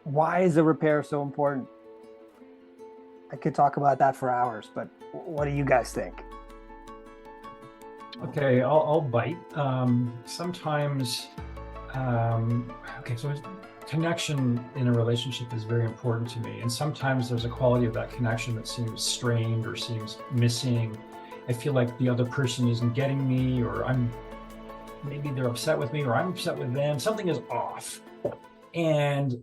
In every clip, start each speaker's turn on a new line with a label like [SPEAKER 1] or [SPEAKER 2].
[SPEAKER 1] Why is a repair so important? I could talk about that for hours, but what do you guys think?
[SPEAKER 2] Okay, I'll bite. Sometimes, okay, so connection in a relationship is very important to me. And sometimes there's a quality of that connection that seems strained or seems missing. I feel like the other person isn't getting me, or maybe they're upset with me, or I'm upset with them. Something is off. And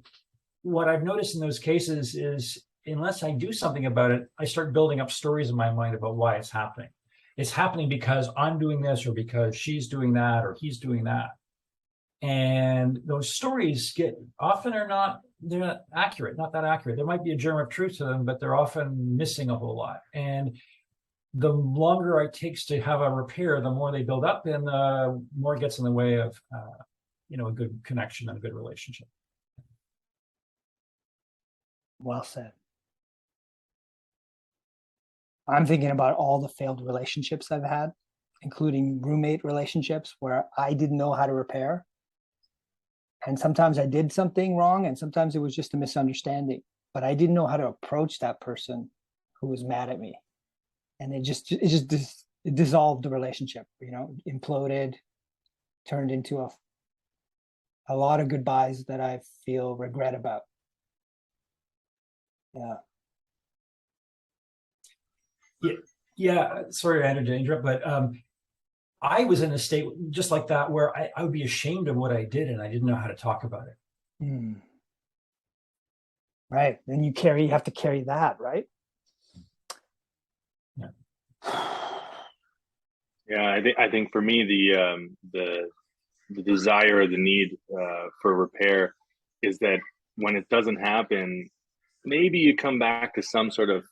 [SPEAKER 2] what I've noticed in those cases is unless I do something about it, I start building up stories in my mind about why it's happening. It's happening because I'm doing this, or because she's doing that, or he's doing that. And those stories they're not accurate, not that accurate. There might be a germ of truth to them, but they're often missing a whole lot. And the longer it takes to have a repair, the more they build up, and the more it gets in the way of, a good connection and a good relationship.
[SPEAKER 1] Well said. I'm thinking about all the failed relationships I've had, including roommate relationships where I didn't know how to repair. And sometimes I did something wrong, and sometimes it was just a misunderstanding. But I didn't know how to approach that person who was mad at me. And it dissolved the relationship, imploded, turned into a lot of goodbyes that I feel regret about. Yeah.
[SPEAKER 2] Yeah. Sorry, I had to interrupt, but I was in a state just like that where I would be ashamed of what I did, and I didn't know how to talk about it.
[SPEAKER 1] Mm. Right. Then you have to carry that, right?
[SPEAKER 2] Yeah.
[SPEAKER 3] Yeah, I think for me the desire or the need for repair is that when it doesn't happen, maybe you come back to some sort of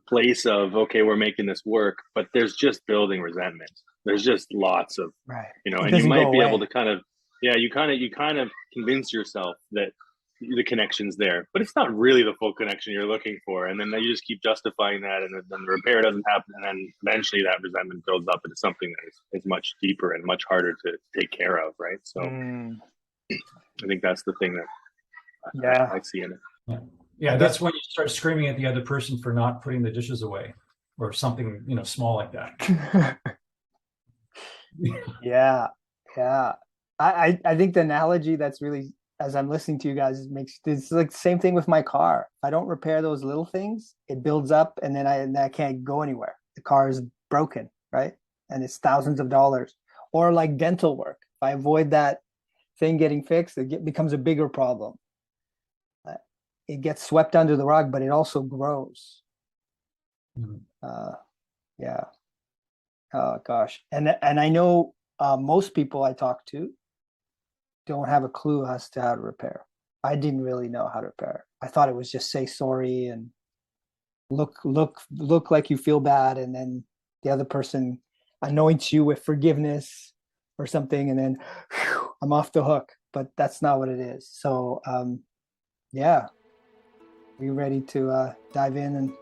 [SPEAKER 3] place of, okay, we're making this work, but there's just building resentment. There's just lots of
[SPEAKER 1] right.
[SPEAKER 3] And you might be able to kind of you kind of convince yourself that the connection's there, but it's not really the full connection you're looking for, and then you just keep justifying that, and then the repair doesn't happen, and then eventually that resentment builds up into something that is much deeper and much harder to take care of, right? So I think that's the thing that I see in it.
[SPEAKER 2] Yeah, that's when you start screaming at the other person for not putting the dishes away, or something small like that.
[SPEAKER 1] Yeah. I think the analogy that's really, as I'm listening to you guys, it's like the same thing with my car. If I don't repair those little things, it builds up, and then I can't go anywhere. The car is broken, right? And it's thousands of dollars. Or like dental work. If I avoid that thing getting fixed, it becomes a bigger problem. It gets swept under the rug, but it also grows.
[SPEAKER 2] Mm-hmm.
[SPEAKER 1] Yeah. Oh gosh. And I know most people I talk to don't have a clue as to how to repair. I didn't really know how to repair. I thought it was just say sorry and look like you feel bad, and then the other person anoints you with forgiveness or something, and then whew, I'm off the hook. But that's not what it is. So yeah. Are you ready to dive in and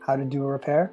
[SPEAKER 1] how to do a repair?